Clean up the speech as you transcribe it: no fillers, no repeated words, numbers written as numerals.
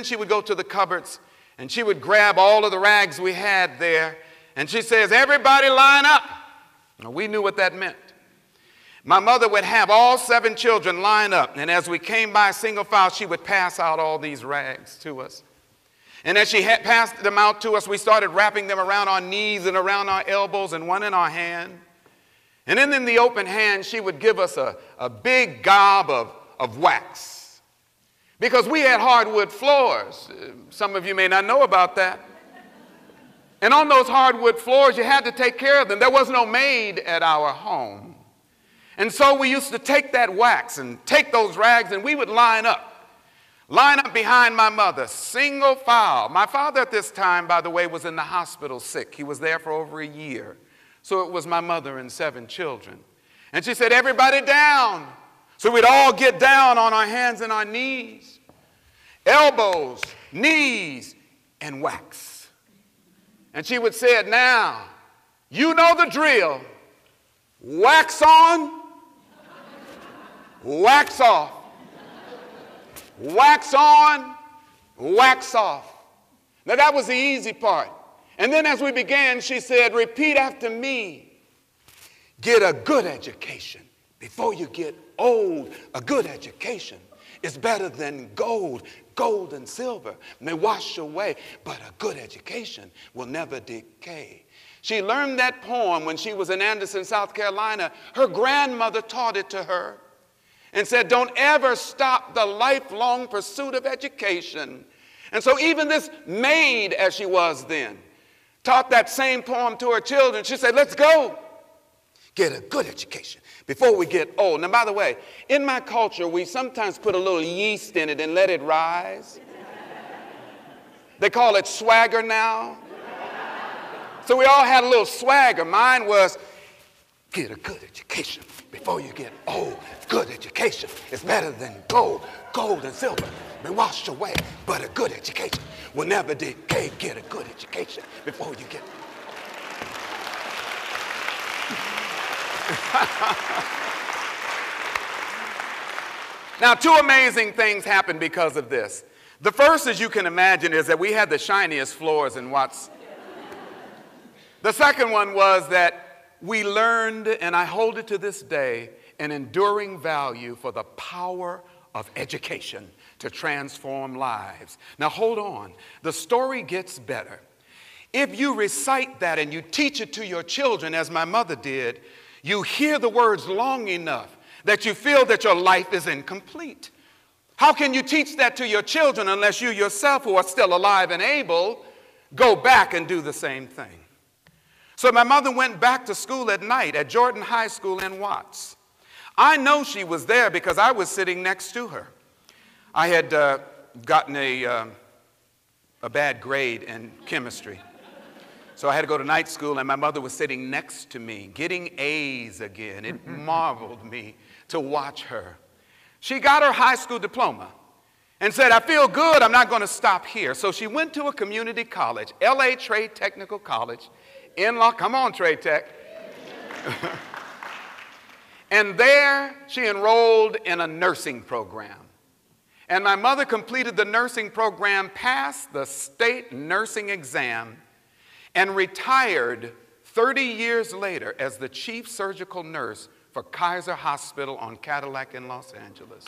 she would go to the cupboards and she would grab all of the rags we had there. And she says, everybody line up. Now, we knew what that meant. My mother would have all 7 children line up. And as we came by single file, she would pass out all these rags to us. And as she had passed them out to us, we started wrapping them around our knees and around our elbows and one in our hand. And then in the open hand, she would give us a big gob of wax. Because we had hardwood floors. Some of you may not know about that. And on those hardwood floors, you had to take care of them. There was no maid at our home. And so we used to take that wax and take those rags, and we would line up behind my mother, single file. My father at this time, by the way, was in the hospital sick. He was there for over a year. So it was my mother and 7 children. And she said, everybody down. So we'd all get down on our hands and our knees, elbows, knees, and wax. And she would say it now. You know the drill. Wax on, wax off. Wax on, wax off. Now that was the easy part. And then as we began, she said, repeat after me. Get a good education before you get old. A good education is better than gold. Gold and silver may wash away, but a good education will never decay. She learned that poem when she was in Anderson, South Carolina. Her grandmother taught it to her and said, don't ever stop the lifelong pursuit of education. And so even this maid, as she was then, taught that same poem to her children. She said, let's go get a good education before we get old. Now, by the way, in my culture, we sometimes put a little yeast in it and let it rise. They call it swagger now. So we all had a little swagger. Mine was, get a good education before you get old. Good education is better than gold. Gold and silver may wash away, but a good education will never decay. Get a good education before you get Now, 2 amazing things happened because of this. The first, as you can imagine, is that we had the shiniest floors in Watts. The second one was that we learned, and I hold it to this day, an enduring value for the power of education to transform lives. Now hold on, the story gets better. If you recite that and you teach it to your children, as my mother did, you hear the words long enough that you feel that your life is incomplete. How can you teach that to your children unless you yourself, who are still alive and able, go back and do the same thing? So my mother went back to school at night at Jordan High School in Watts. I know she was there because I was sitting next to her. I had gotten a bad grade in chemistry. So I had to go to night school, and my mother was sitting next to me, getting A's again. It marveled me to watch her. She got her high school diploma and said, I feel good, I'm not going to stop here. So she went to a community college, LA Trade Technical College, come on, Trade Tech. And there she enrolled in a nursing program. And my mother completed the nursing program, passed the state nursing exam, and retired 30 years later as the chief surgical nurse for Kaiser Hospital on Cadillac in Los Angeles.